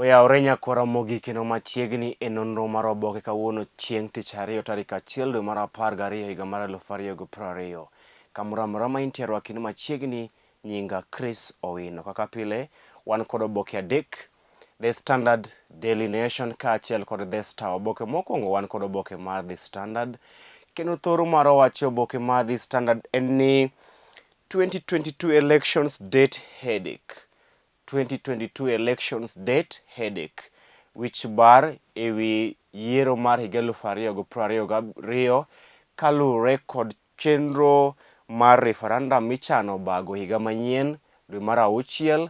Oyawre nyakora mogik kendo machiegni e nonro mar oboke kawuono chieng' tich ariyo tarik 1 dwe mar 12 higa mar 2020. Kamuramura ma intie rwakini machiegni nyinga Chris Owino. Kaka pile wan kod oboke adek, The Standard, Daily Nation kaachiel kod The Star. Oboke mokwongo wan kod oboke mar The Standard. Kendo thoro mar wache oboke mar The Standard en ni 2022 elections date headache. 2022 elections date headache, which bar ewi yiero mar higa 2022 kalure kod chenro mar referendum michano bago higa manyien dwe mar 6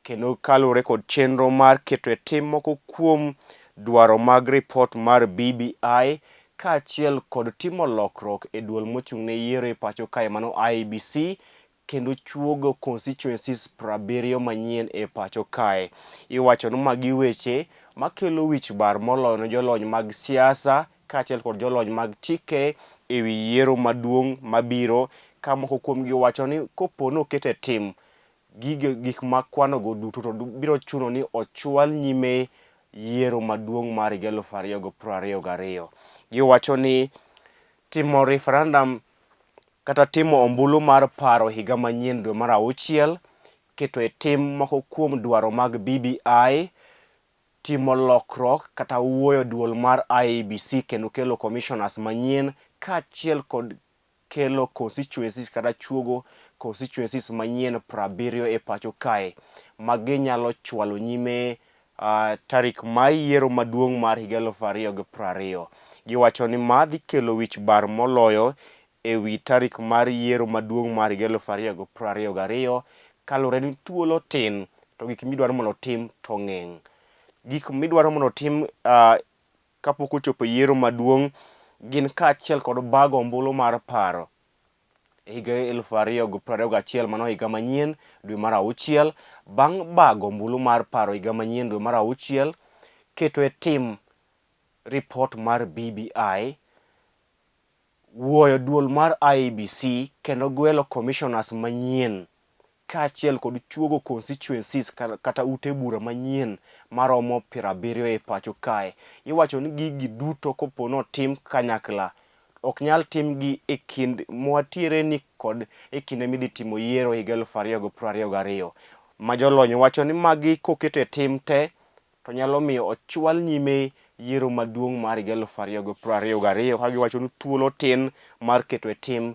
kendo kalure kod chenro mar keto e tim moko kuom dwaro mag report mar BBI kaachiel kod timo lokruok e duol mochung'ne yiero e pacho kae mano IEBC kendo chuogo constituencies 70 manyien e pacho kae. Iwacho ni magi weche makelo wich bar moloyo ne jolony mag siasa kaachiel kod jolony mag chike ewi yiero maduong' mabiro, ka moko kuomgi wacho ni kopono okete tim gik makwanogo duto to biro chuno ni ochwal nyime yiero maduong' mar higa 2022. Giwacho ni timo referendum kata timo ombulu mar paro higa manyien dwe mar 6, keto e tim moko kuom dwaro mag BBI, timo lokruok kata wuoyo duol mar IEBC kendo kelo commissioners manyien kaachiel kod kelo constituencies kata chuogo constituencies manyien 70 e pacho kae. Magi nyalo chwalo nyime tarik ma yiero maduong' mar higa 2020. Giwacho ni madhi kelo wich bar moloyo ewi tarik mar yiero maduong' mar higa 2022 kalure ni thuolo tin to gik midwaro mondo tim to ng'eny. Gik midwaro mondo tim kapok ochopo yiero maduong' gin kaachiel kod bago ombulu mar paro e higa 2021 mano higa manyien dwe mar 6. Bang' bago ombulu mar paro higa manyien dwe mar 6, keto e tim report mar BBI, wuoyo duol mar IEBC kendo gwelo commissioners manyien kaachiel kod chuogo constituencies kata ute bura manyien maromo 70 e pacho kae. Iwacho ni gigi duto kopono tim kanyakla ok nyal tim gi e kind mwatiere ni kod e kinde midhi timo yiero higa 2022. Ma jolony wacho ni magi kokete tim te to nyalo miyo ochwal nyime yiero maduong' mar higa 2022 ka giwacho ni thuolo tin mar keto e tim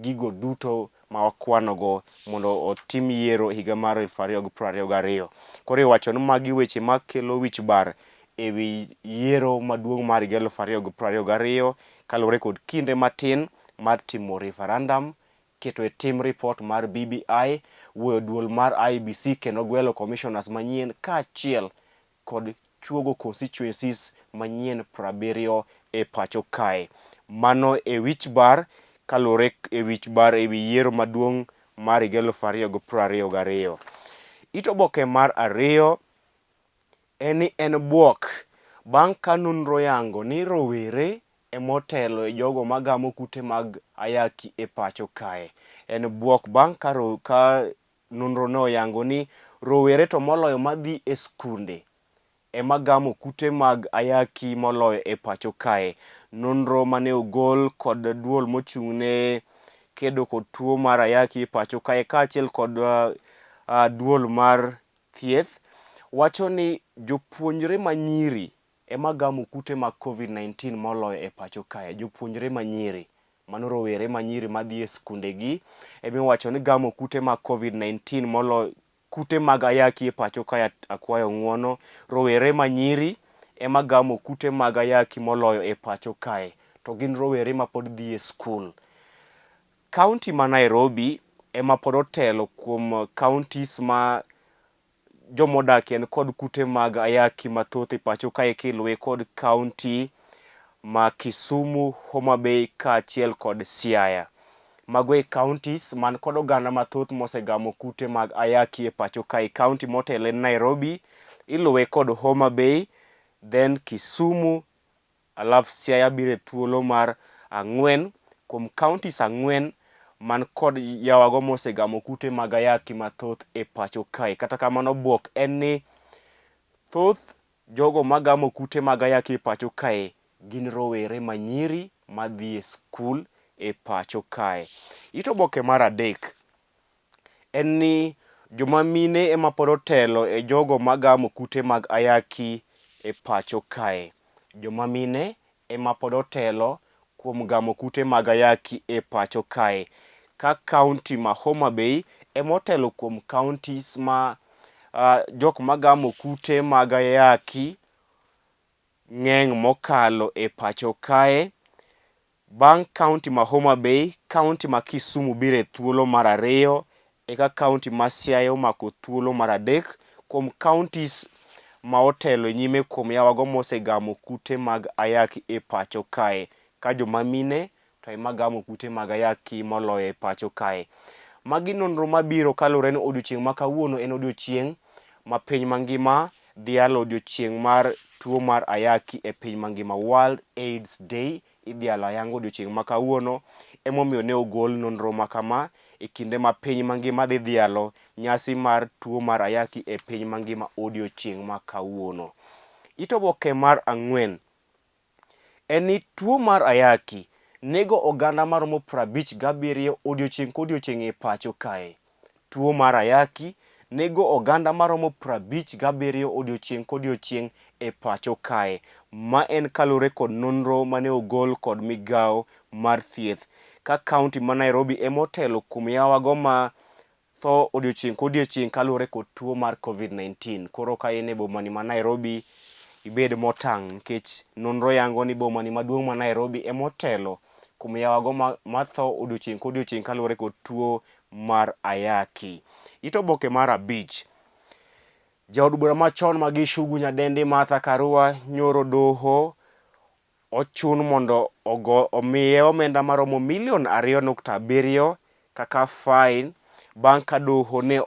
gigo duto ma wakwanogo mondo otim yiero higa mar 2022. Koro iwacho ni magi weche makelo wich bar ewi yiero maduong' mar higa 2022 kalure kod kinde matin mar timo referendum, keto e tim report mar BBI, wuoyo duol mar IEBC kendo gwelo commissioners manyien kaachiel kod chuogo constituencies manyien 70 e pacho kae. Mano e wich bar kalure e wich bar ewi yiero maduong' mar higa 2022. It oboke mar 2 en buok bang' ka nonro yango ni rowere emotelo e jogo magamo kute mag ayaki e pacho kae. En buok bang' ka nonro no yango ni rowere to moloyo madhi e skunde emagamo kute mag ayaki moloyo e pacho kae. Nonro mane ogol kod duol mochung'ne kedo kod tuo mar ayaki e pacho kae kaachiel kod duol mar thieth wacho ni jopuonjre manyiri emagamo kute mag COVID-19 moloyo e pacho kae. Jopuonjre manyiri, mano rowere manyiri madhi e skundegi emiwacho ni gamo kute mag COVID-19 moloyo kute mag ayaki e pacho kae. Akwayo ng'uono, rowere manyiri emagamo kute mag ayaki moloyo e pacho kae, to gin rowere ma pod dhi e skul. Kaunti ma Nairobi ema pod otelo kuom counties ma jomodakie kod kute mag ayaki mathoth e pacho kae kiluwe kod kaunti ma Kisumu, Homa Bay kaachiel kod Siaya. Mago e counties man kod oganda mathoth mosegamo kute mag ayaki e pacho kae. Kaunti motelo en Nairobi, iluwe kod Homa Bay, then Kisumu, alafu Siaya biro e thuolo mar 4 kuom counties 4 man kod yawago mosegamo kute mag ayaki mathoth e pacho kae. Kata kamano buok en ni Thoth jogo magamo kute mag ayaki e pacho kae gin rowere manyiri madhi e skul e pacho kae. It oboke mar adek en ni joma mine ema pod otelo e jogo magamo kute mag ayaki e pacho kae. Joma mine ema pod otelo kuom gamo kute mag ayaki e pacho kae, ka kaunti ma Homa Bay ema otelo kuom counties ma jok magamo kute mag ayaki ng'eny mokalo e pacho kae. Bang' kaunti ma Homa Bay, kaunti ma Kisumu biro e thuolo mar ariyo, eka kaunti ma Siaya omako thuolo mar adek kuom counties ma otelo nyime kuom yawago mosegamo kute mag ayaki e pacho kae, ka joma mine to ema gamo kute mag ayaki moloyo e pacho kae. Magi nonro mabiro kaluwore ni odiochieng' ma kawuono en odiochieng' ma piny mangima dhi yalo odiochieng' mar tuo mar ayaki e piny mangima, World AIDS Day idhi yalo ayanga odiochieng' ma kawuono. Emomiyo ne ogol nonro ma kama e kinde ma piny mangima dhi yalo nyasi mar tuo mar ayaki e piny mangima odiochieng' ma kawuono. It oboke mar ang'wen en ni tuo mar ayaki nego oganda maromo 57 odiochieng' kodiochieng' e pacho kae. Tuo mar ayaki nego oganda maromo 57 odiochieng' kodiochieng' e pacho kae. Ma en kalure kod nonro mane ogol kod migawo mar thieth, ka kaunti ma Nairobi emotelo kuom yawago ma tho odiochieng' kodiochieng' kalure kod tuo mar COVID-19. Koro ka in e bomani ma Nairobi, ibed motang' nikech nonro yango ni bomani maduong' ma Nairobi emotelo kuom yawago ma tho odiochieng' kodiochieng' kalure kod tuo mar ayaki. It oboke mar abich, jaod bura machon ma Gishugu nyadendi Martha Karua nyoro doho ochun mondo omiye omenda maromo milion 2.7 kaka fine bang' ka doho ne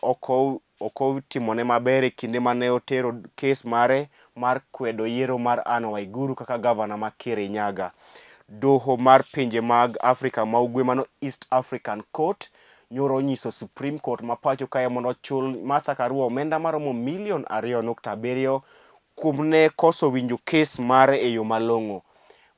okotimone maber e kinde mane otero kes mare mar kwedo yiero mar Anne Waiguru kaka gavana ma Kirinyaga. Doho mar pinje mag Afrika ma ugwe mano East African Court nyoro onyiso Supreme Court ma pacho kae mondo ochul Martha Karua omenda maromo milion 2.7 kuom ne koso winjo kes mare e yo malong'o.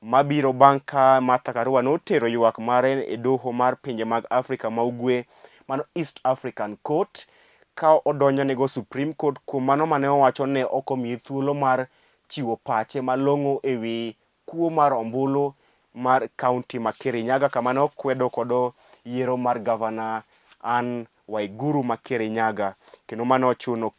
Mabiro bang' ka Martha Karua notero ywak mare e doho mar pinje mag Afrika ma ugwe mano East African Court, ka odonjonego Supreme Court kuom mano mane owacho ne ok omiye thuolo mar chiwo pache malong'o e wi kuo mar ombulu mar kaunti ma Kirinyaga, kama ne okwedo kodo yiero mar gavana Anne Waiguru ma Kirinyaga, kendo mano ochuno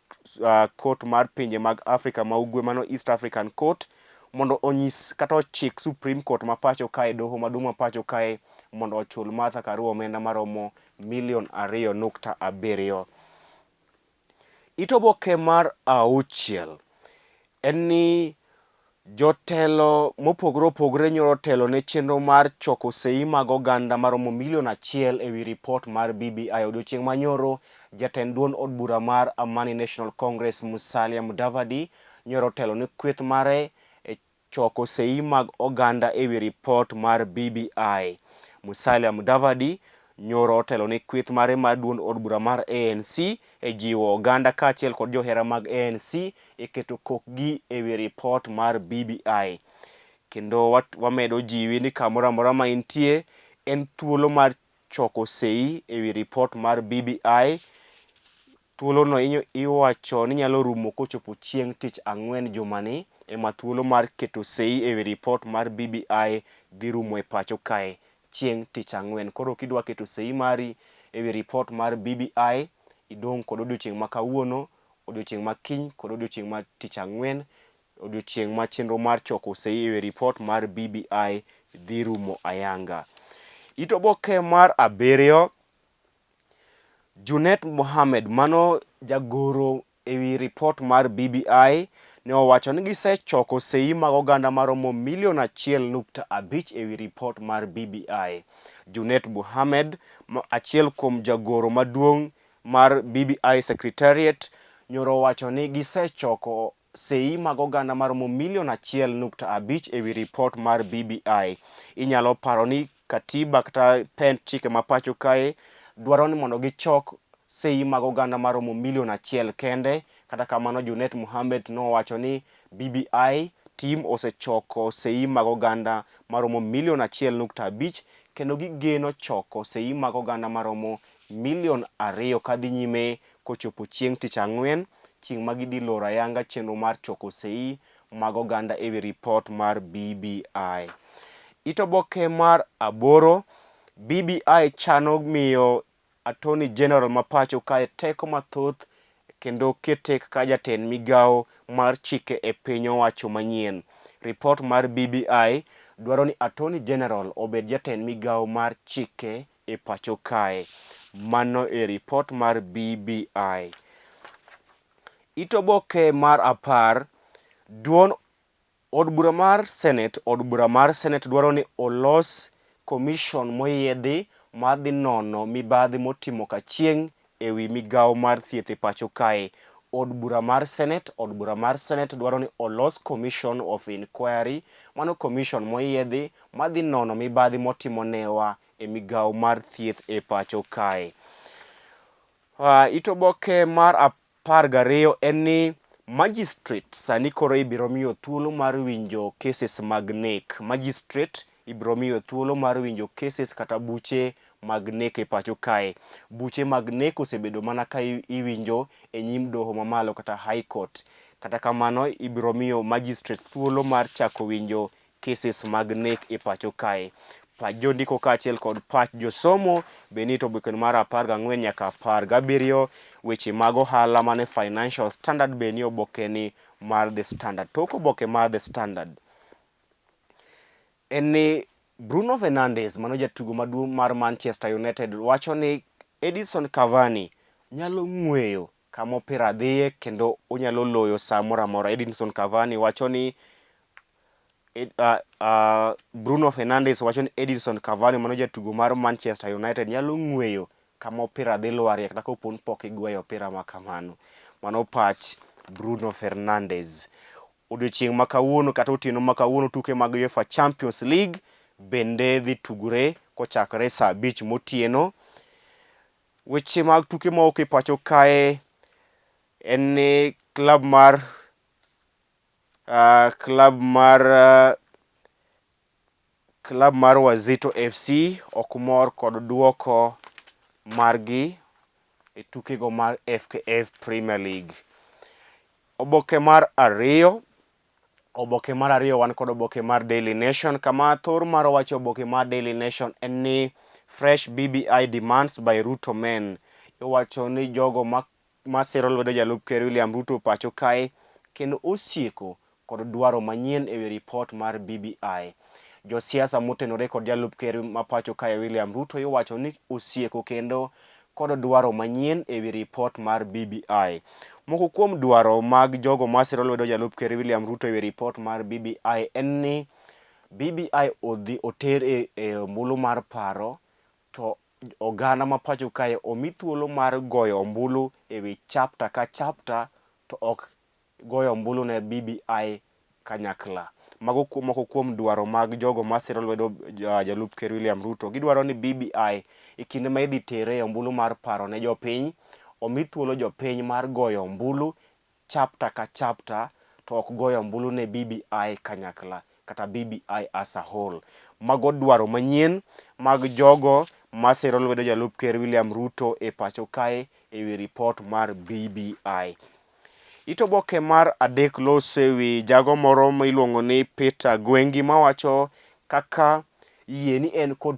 court mar pinje mag Afrika ma ugwe mano East African Court mondo onyis kata ochik Supreme Court ma pacho kae, doho maduong' ma pacho kae, mondo ochul Martha Karua omenda maromo milion 2.7. It oboke mar auchiel en ni jotelo mopogore opogore nyoro telo ne chenro mar choko sei mag oganda maromo milion 1 e wi ripot mar BBI. Odiochieng' manyoro jatend duond od bura mar Amani National Congress Musalia Mudavadi nyoro telo ne kweth mare e choko sei mag oganda e wi ripot mar BBI. Musalia Mudavadi nyoro otelo ne kweth mare mar duond od bura mar ANC e jiwo oganda kaachiel kod johera mag ANC e keto kokgi e wi ripot mar BBI. Kendo wamedo jiwi ni kamoro amora ma intie en thuolo mar choko sei e wi ripot mar BBI. Thuolono iwacho ni nyalo rumo kochopo chieng' tich ang'wen jumani, ema thuolo mar keto sei e wi ripot mar BBI dhi rumo e pacho kae chieng' tich ang'wen. Koro kidwa keto sei mari e wi ripot mar BBI, idong' kod odiochieng' ma kawuono, odiochieng' ma kiny kod odiochieng' ma tich ang'wen, odiochieng' ma chenro mar choko sei e wi ripot mar BBI dhi rumo ayanga. It oboke mar 7, Junet Mohamed mano jagoro e wi ripot mar BBI ne owacho ni gisechoko sei mag oganda maromo milion 1.5 e wi ripot mar BBI. Junet Mohamed, achiel kuom jagoro maduong' mar BBI Secretariat, nyoro owacho ni gisechoko sei mag oganda maromo milion 1.5 e wi ripot mar BBI. Inyalo paro ni katiba kata pend chike ma pacho kae dwaro ni mondo gichok sei mag oganda maromo milion 1 kende, Kata kamano Junet Mohammed nowacho ni BBI team osechoko sei mag oganda maromo milion 1.5 kendo gigeno choko sei mag oganda maromo milion 2 kadhi nyime kochopo chieng' tich ang'wen, chieng' ma gidhi loro ayanga chenro mar choko sei mag oganda ewi ripot mar BBI. Oboke mar 8, BBI chano miyo Attorney General ma pacho kae teko mathoth kendo kete kaka jatend migao mar chike e piny owacho manyien. Ripot mar BBI dwaro ni Attorney General obed jatend migao mar chike e pacho kae. Mano e ripot mar BBI. Oboke mar 10, duond od bura mar Senate dwaro ni olos commission moyiedhi madhi nono mibadhi motimo kachieng' ewi migao mar thieth e pacho kae. Od bura mar Senate dwaro ni olos commission of inquiry, mano commission moyiedhi madhi nono mibadhi motimo newa e migao mar thieth e pacho kae. Oboke mar 12 en ni magistrate sani koro ibiro miyo thuolo mar winjo cases mag nek. Magistrate ibiro miyo thuolo mar winjo cases kata buche mag nek e pacho kae. Buche mag nek osebedo mana ka iwinjo e nyim doho mamalo kata high court. Kata kamano ibiro miyo magistrate thuolo mar chako winjo cases mag nek e pacho kae. Pach jondiko kaachiel kod pach josomo be ni oboke mar 14 nyaka 17 weche mag ohala mane Financial Standard be ni oboke ni mar The Standard. Tok oboke mar The Standard en ni Bruno Fernandes, mano jatugo maduong' mar Manchester United, wacho ni Edinson Cavani nyalo ng'weyo kama opira dhiye kendo onyalo loyo saa moro amora. Edinson Cavani wacho ni Bruno Fernandes wacho ni Edinson Cavani, mano jatugo mar Manchester United, nyalo ng'weyo kama opira dhi lwarie kata koponi pok igweyo opira ma kamano. Mano pach Bruno Fernandes. Odiochieng' ma kawuono kata otieno ma kawuono tuke mag UEFA Champions League bende dhi tugre kochakre saa 5 motieno. Weche mag tuke maok e pacho kae en ni klab mar Wazito FC ok mor kod duoko margi e tukego mar FKF Premier League. Oboke mar ariyo wan kod oboke mar Daily Nation, kama thor mar wacho oboke mar Daily Nation en ni fresh BBI demands by Ruto men. Iwacho ni jogo masiro lwedo jalup ker William Ruto pacho kae kendo osieko kod dwaro manyien ewi ripot mar BBI. Josiasa motenore kod jalup ker ma pacho kae William Ruto iwacho ni osieko kendo kod dwaro manyien ewi ripot mar BBI. Moko kuom dwaro mag jogo masiro lwedo jalup ker William Ruto ewi ripot mar BBI en ni BBI oter e ombulu mar paro, to oganda ma pacho kae omi thuolo mar goyo ombulu ewi chapter ka chapter, to ok goyo ombulu ne BBI kanyakla. Mago moko kuom dwaro mag jogo masiro lwedo jalup ker William Ruto. Gidwaro ni BBI e kinde ma idhi tere e ombulu mar paro ne jopiny, omi thuolo jopiny mar goyo ombulu chapter ka chapter, to ok goyo ombulu ne BBI kanyakla kata BBI as a whole. Mago dwaro manyien mag jogo masiro lwedo jalup ker William Ruto e pacho kae ewi ripot mar BBI. Oboke mar 3 lose wi jago moro miluongo ni Peter Gwengi mawacho kaka yie ni en kod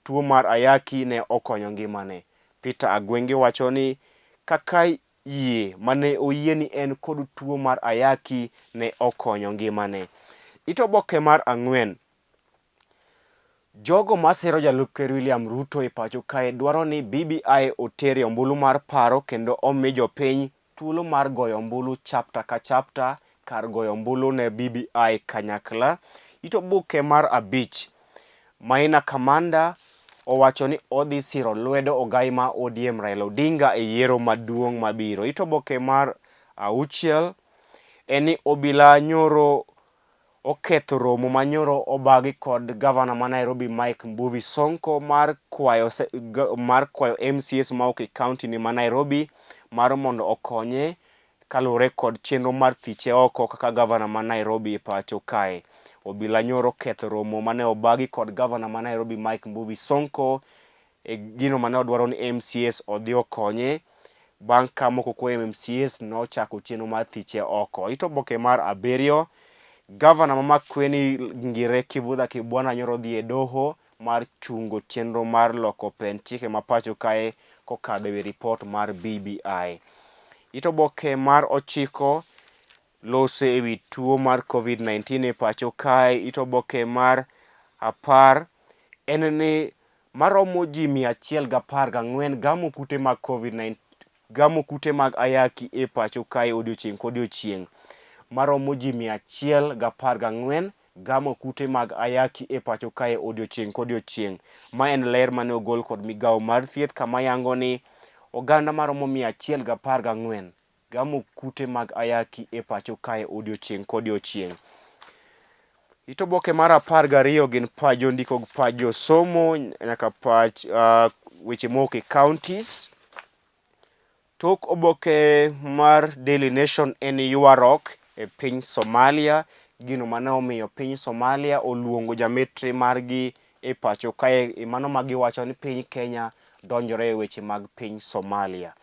tuo mar ayaki ne okonyo ngimane. Peter Agwengi wacho ni kaka yie mane oyie ni en kod tuo mar ayaki ne okonyo ngimane. Oboke mar 4, jogo masiro jalup ker William Ruto e pacho kae dwaro ni BBI otere ombulu mar paro kendo omi jopiny thuolo mar goyo ombulu chapter ka chapter kar goyo ombulu ne BBI kanyakla. Oboke mar 5, Maina Kamanda owacho ni odhi siro lwedo ogai ma ODM Raila Odinga e yiero maduong' mabiro. Oboke mar 6 en ni obila nyoro oketho romo manyoro obagi kod gavana ma Nairobi Mike Mbuvi Sonko mar kwayo MCS ma ok e kaunti ni ma Nairobi mar mondo okonye kalure kod chenro mar thiche oko kaka gavana ma Nairobi e pacho kae. Obila nyoro ketho romo mane obagi kod gavana ma Nairobi Mike Mbuvi Sonko e gino mane odwaro ni MCS odhi okonye bang' ka moko kuom MCS nochako chenro mar thiche oko. Ito oboke mar 7, gavana ma Makueni Ngire Kivutha Kibwana nyoro dhi e doho mar chungo chenro mar loko pen chike ma pacho kae kokadho e report mar BBI. Ito oboke mar 9, lose ewi tuo mar COVID-19 e pacho kae. Ito oboke mar 10 en ni maromo ji 114 gamo kute mag COVID-19, gamo kute mag ayaki e pacho kae odiochieng' kodiochieng'. Maromo ji 114 gamo kute mag ayaki e pacho kae odiochieng' kodiochieng'. Ma en ler mane ogol kod migawo mar thieth kama yango ni oganda maromo 114 gamo kute mag ayaki e pacho kae odiochieng' kodiochieng'. Ito oboke mar 12 gin pajo ndiko pajo somo nyaka pach weche moke counties. Tok oboke mar Daily Nation en ywarok e piny Somalia, gino mane omiyo piny Somalia oluongo jametre margi e pacho kae, mano ma giwacho ni piny Kenya donjore e weche mag piny Somalia.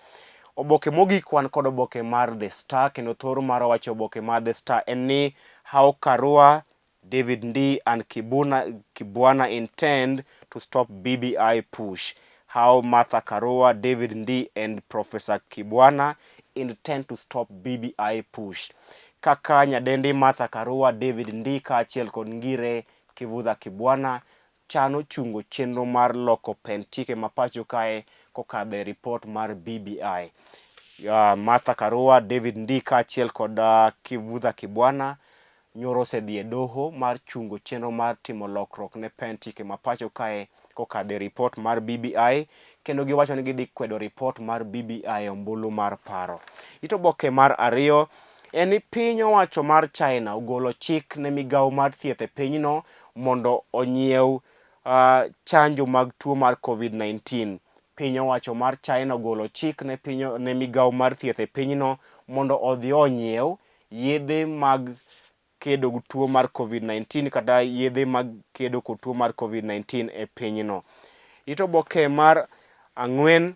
Oboke mogik wan kod oboke mar The Star, kendo thoro mar wacho oboke mar The Star en ni how Karua, David Ndii and Kibwana intend to stop BBI push. How Martha Karua, David Ndii and Professor Kibwana intend to stop BBI push. Kaka nyadendi Martha Karua, David Ndii kaachiel kod Ngire Kivutha Kibwana chano chungo chenro mar loko pen chike ma pacho kae kokadho e report mar BBI. Martha Karua, David Ndii kaachiel kod Kivutha Kibwana nyoro osedhi e doho mar chungo chenro mar timo lokruok ne pen chike ma pacho kae kokadho e report mar BBI, kendo giwacho ni gidhi kwedo report mar BBI ombulu mar paro. Ito oboke mar 2 en ni piny owacho mar China ogolo chik ne migawo mar thieth e pinyno mondo onyiew chanjo mag tuo mar COVID-19. Piny owacho mar China ogolo chik ne migawo mar thieth e pinyno mondo odhi onyiew yedhe mag kedo gi tuo mar COVID-19 kata yedhe mag kedo kod tuo mar COVID-19 e pinyno. Ito oboke mar 4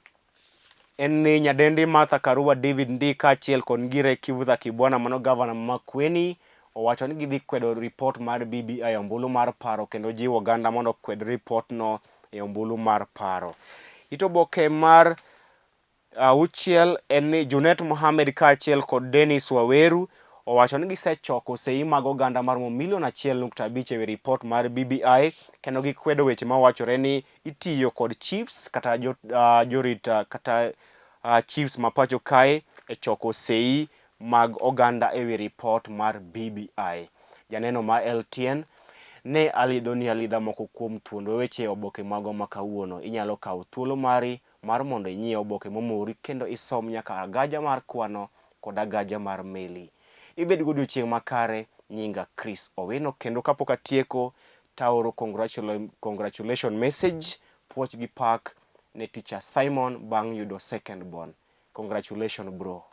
en ni nyadendi Martha Karua, David Ndii kaachiel kod Ngire Kivutha Kibwana mano gavana ma Makueni owacho ni gidhi kwedo report mar BBI ombulu mar paro, kendo jiwo oganda mondo kwed report no e ombulu mar paro. Ito oboke mar 6 en ni Junet Mohamed kaachiel kod Dennis Waweru owacho ni gisechoko sei mag oganda mar 1.5 million e report mar BBI, kendo gikwedo weche mawachore ni itiyo kod chiefs kata jorita kata chiefs ma pacho kae e choko sei mag oganda e report mar BBI. Janeno ma LTN ne alidha moko kuom thuondo weche oboke mago ma kawuono. Inyalo kawo thuolo mari mar mondo inyiew oboke momori kendo isom nyaka agaja mar kwano kod agaja mar meli. Ibed godiochieng' makare. Nyinga Chris Owino, kendo kapok atieko taoro congratulation message puoch gi pak ne teacher Simon bang' yudo second born. Congratulations bro.